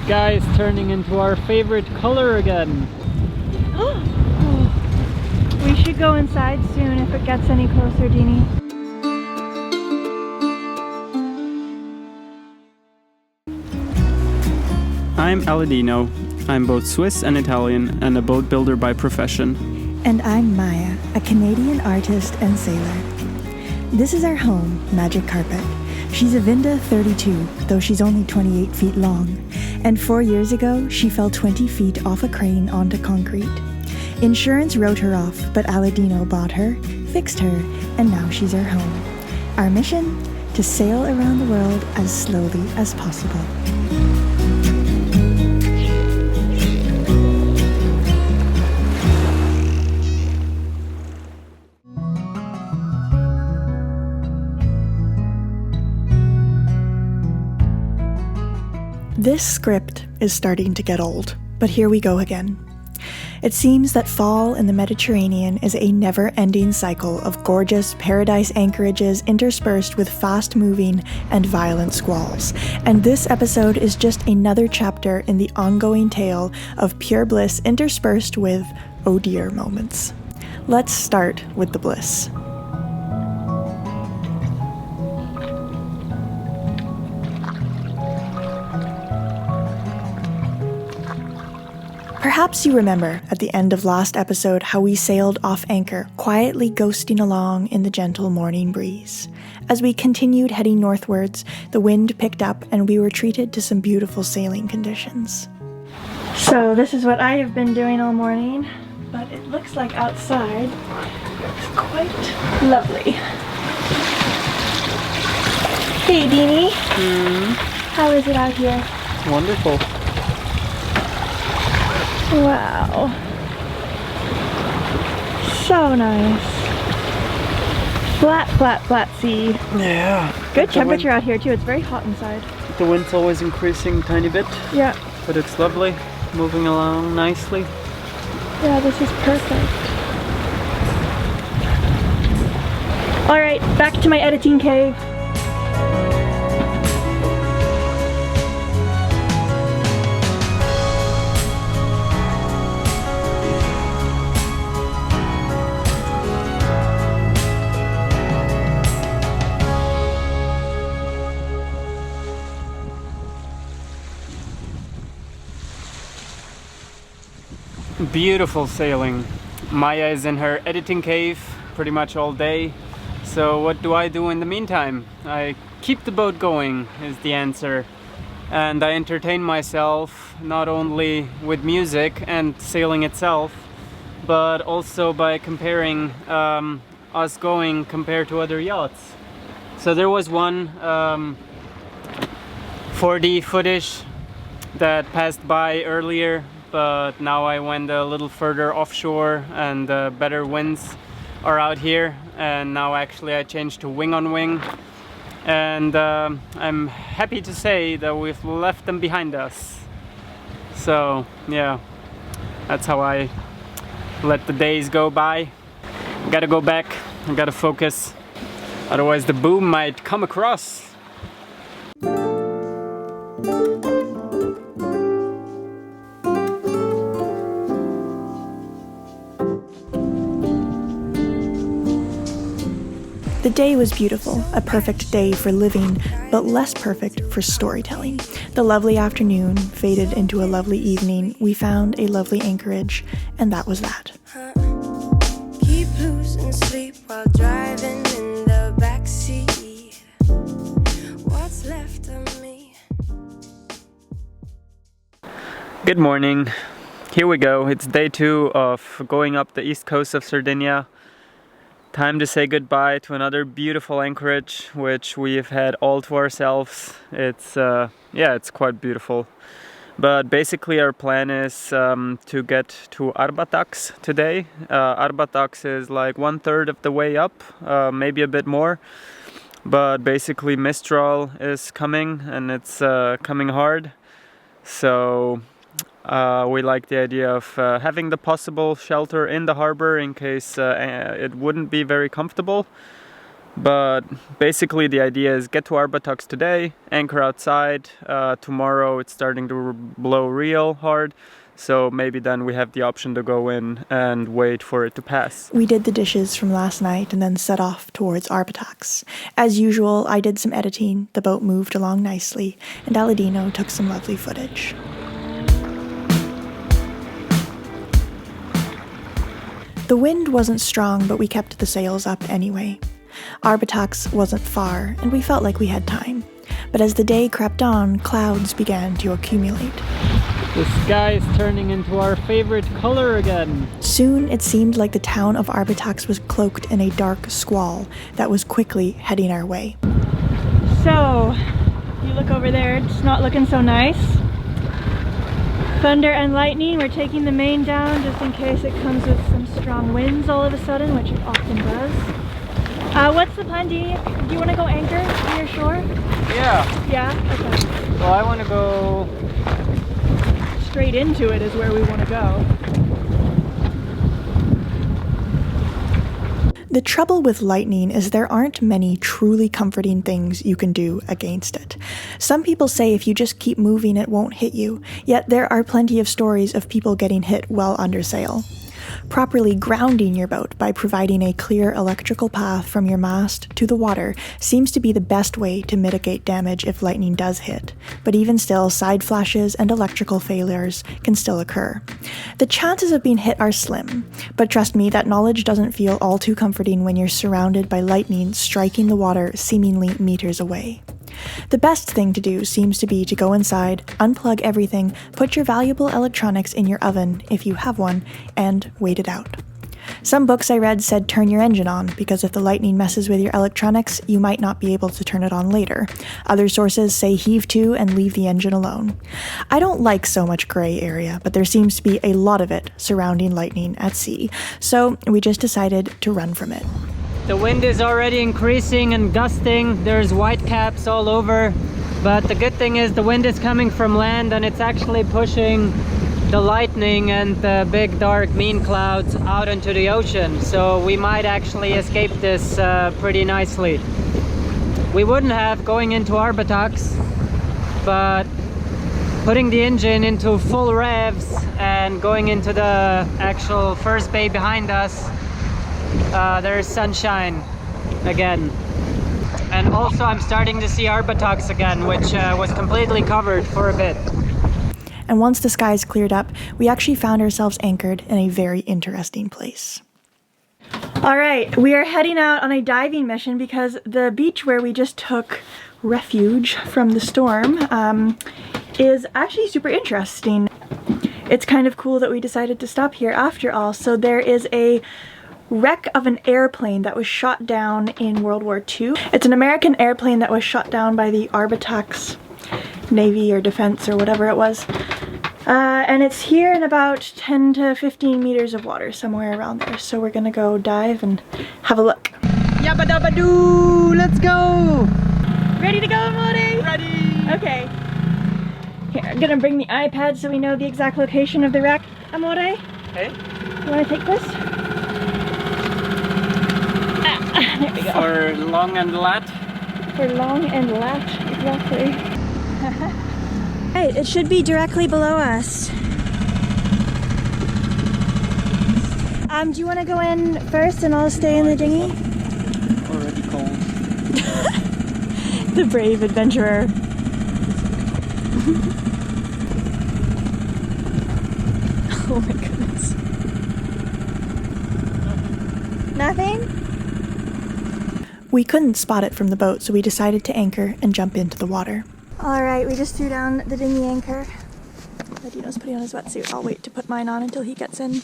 sky is turning into our favorite color again. We should go inside soon if it gets any closer, Deanie. I'm Aladino. I'm both Swiss and Italian and a boat builder by profession. And I'm Maya, a Canadian artist and sailor. This is our home, Magic Carpet. She's a Vinda 32, though she's only 28 feet long. And 4 years ago, she fell 20 feet off a crane onto concrete. Insurance wrote her off, but Aladino bought her, fixed her, and now she's our home. Our mission? To sail around the world as slowly as possible. This script is starting to get old, but here we go again. It seems that fall in the Mediterranean is a never-ending cycle of gorgeous paradise anchorages interspersed with fast-moving and violent squalls. And this episode is just another chapter in the ongoing tale of pure bliss interspersed with oh dear moments. Let's start with the bliss. Perhaps you remember at the end of last episode how we sailed off anchor, quietly ghosting along in the gentle morning breeze. As we continued heading northwards, the wind picked up and we were treated to some beautiful sailing conditions. So this is what I have been doing all morning, but it looks like outside it's quite lovely. Hey Deanie, how is it out here? Wonderful. Wow. So nice. Flat, flat, flat sea. Yeah. Good temperature out here too. It's very hot inside. The wind's always increasing a tiny bit. Yeah. But it's lovely. Moving along nicely. Yeah, this is perfect. Alright, back to my editing cave. Beautiful sailing. Maya is in her editing cave pretty much all day. So what do I do in the meantime? I keep the boat going is the answer. And I entertain myself not only with music and sailing itself, but also by comparing us going compared to other yachts. So there was one 4D footage that passed by earlier, but now I went a little further offshore and better winds are out here, and now actually I changed to wing on wing, and I'm happy to say that we've left them behind us. So yeah, that's how I let the days go by. I gotta go back, I gotta focus, otherwise the boom might come across. The day was beautiful, a perfect day for living, but less perfect for storytelling. The lovely afternoon faded into a lovely evening. We found a lovely anchorage, and that was that. Keep losing sleep while driving in the backseat. What's left of me? Good morning. Here we go. It's day 2 of going up the east coast of Sardinia. Time to say goodbye to another beautiful anchorage, which we've had all to ourselves. It's it's quite beautiful. But basically our plan is to get to Arbatax today. Arbatax is like 1/3 of the way up, maybe a bit more. But basically Mistral is coming, and it's coming hard. So we like the idea of having the possible shelter in the harbor in case it wouldn't be very comfortable. But basically the idea is get to Arbatax today, anchor outside. Tomorrow it's starting to blow real hard, so maybe then we have the option to go in and wait for it to pass. We did the dishes from last night and then set off towards Arbatax. As usual, I did some editing, the boat moved along nicely, and Aladino took some lovely footage. The wind wasn't strong, but we kept the sails up anyway. Arbatax wasn't far, and we felt like we had time. But as the day crept on, clouds began to accumulate. The sky is turning into our favorite color again. Soon it seemed like the town of Arbatax was cloaked in a dark squall that was quickly heading our way. So, you look over there, it's not looking so nice. Thunder and lightning, we're taking the main down just in case it comes with some strong winds all of a sudden, which it often does. What's the plan? Do you want to go anchor near shore? Yeah. Yeah? Okay. Well, I want to go... Straight into it is where we want to go. The trouble with lightning is there aren't many truly comforting things you can do against it. Some people say if you just keep moving it won't hit you, yet there are plenty of stories of people getting hit well under sail. Properly grounding your boat by providing a clear electrical path from your mast to the water seems to be the best way to mitigate damage if lightning does hit, but even still, side flashes and electrical failures can still occur. The chances of being hit are slim, but trust me, that knowledge doesn't feel all too comforting when you're surrounded by lightning striking the water seemingly meters away. The best thing to do seems to be to go inside, unplug everything, put your valuable electronics in your oven, if you have one, and wait it out. Some books I read said turn your engine on, because if the lightning messes with your electronics, you might not be able to turn it on later. Other sources say heave to and leave the engine alone. I don't like so much gray area, but there seems to be a lot of it surrounding lightning at sea, so we just decided to run from it. The wind is already increasing and gusting. There's white caps all over. But the good thing is the wind is coming from land and it's actually pushing the lightning and the big dark mean clouds out into the ocean. So we might actually escape this pretty nicely. We wouldn't have going into Arbatax, but putting the engine into full revs and going into the actual first bay behind us, there's sunshine again. And also I'm starting to see Arbatax again, which was completely covered for a bit. And once the skies cleared up, we actually found ourselves anchored in a very interesting place. Alright, we are heading out on a diving mission because the beach where we just took refuge from the storm is actually super interesting. It's kind of cool that we decided to stop here after all. So there is a wreck of an airplane that was shot down in World War II. It's an American airplane that was shot down by the Arbatax Navy or Defense or whatever it was. And it's here in about 10 to 15 meters of water, somewhere around there. So we're gonna go dive and have a look. Yabba dabba doo! Let's go! Ready to go, Amore? Ready! Okay. Here, I'm gonna bring the iPad so we know the exact location of the wreck. Amore? Okay. You wanna take this? There we go. For long and lat. For long and lat, exactly. Right, it should be directly below us. Do you want to go in first and I'll stay in the dinghy? Already cold. The brave adventurer. Oh my goodness. Nothing? We couldn't spot it from the boat, so we decided to anchor and jump into the water. Alright, we just threw down the dinghy anchor. Ladino's putting on his wetsuit. I'll wait to put mine on until he gets in.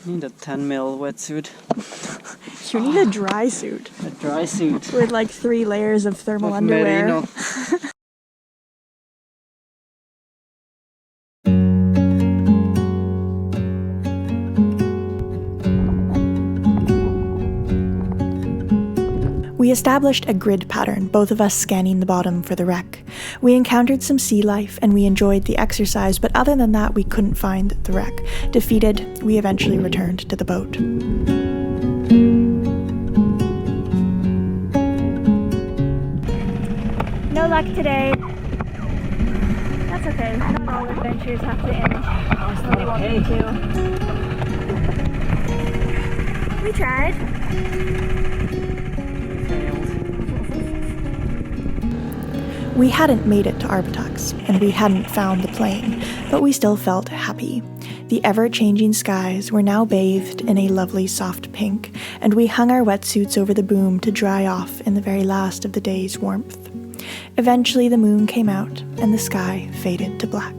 I need a 10 mil wetsuit. You need a dry suit. A dry suit. With like 3 layers of thermal underwear. Merino. We established a grid pattern, both of us scanning the bottom for the wreck. We encountered some sea life and we enjoyed the exercise, but other than that, we couldn't find the wreck. Defeated, we eventually returned to the boat. luck today. That's okay. Not all adventures have to end when we want them to. We tried. We hadn't made it to Arbatax, and we hadn't found the plane, but we still felt happy. The ever-changing skies were now bathed in a lovely soft pink, and we hung our wetsuits over the boom to dry off in the very last of the day's warmth. Eventually the moon came out, and the sky faded to black.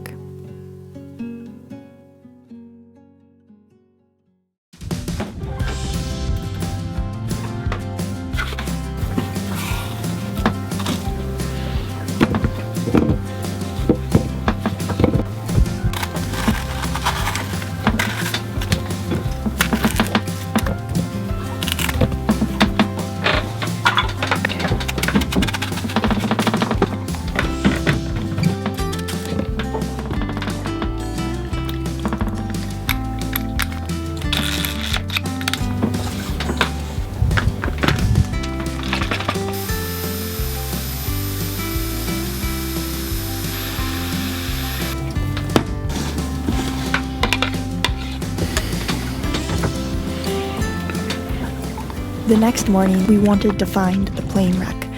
The next morning, we wanted to find the plane wreck.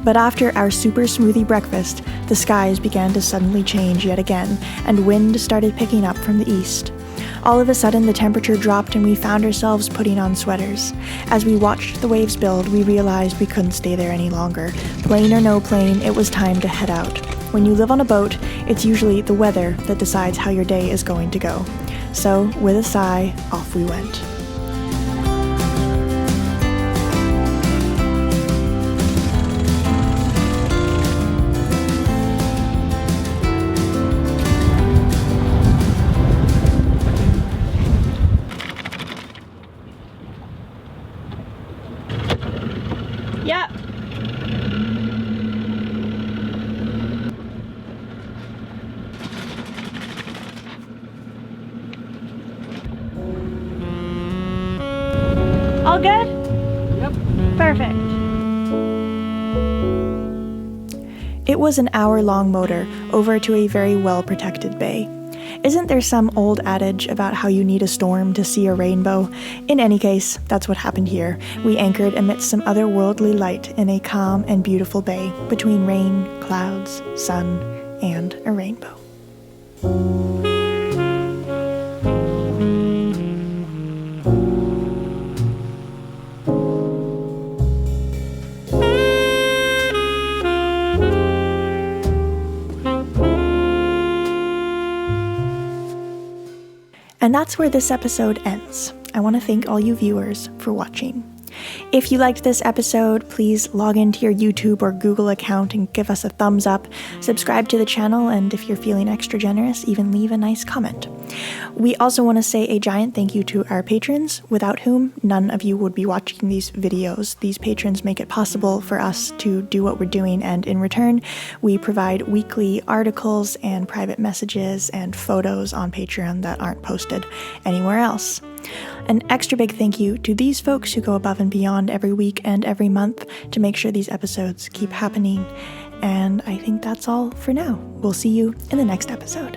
But after our super smoothie breakfast, the skies began to suddenly change yet again, and wind started picking up from the east. All of a sudden, the temperature dropped and we found ourselves putting on sweaters. As we watched the waves build, we realized we couldn't stay there any longer. Plane or no plane, it was time to head out. When you live on a boat, it's usually the weather that decides how your day is going to go. So, with a sigh, off we went. Yep. All good? Yep. Perfect. It was an hour-long motor over to a very well-protected bay. Isn't there some old adage about how you need a storm to see a rainbow? In any case, that's what happened here. We anchored amidst some otherworldly light in a calm and beautiful bay between rain, clouds, sun, and a rainbow. And that's where this episode ends. I want to thank all you viewers for watching. If you liked this episode, please log into your YouTube or Google account and give us a thumbs up, subscribe to the channel, and if you're feeling extra generous, even leave a nice comment. We also want to say a giant thank you to our patrons, without whom none of you would be watching these videos. These patrons make it possible for us to do what we're doing, and in return, we provide weekly articles and private messages and photos on Patreon that aren't posted anywhere else. An extra big thank you to these folks who go above and beyond every week and every month to make sure these episodes keep happening. And I think that's all for now. We'll see you in the next episode.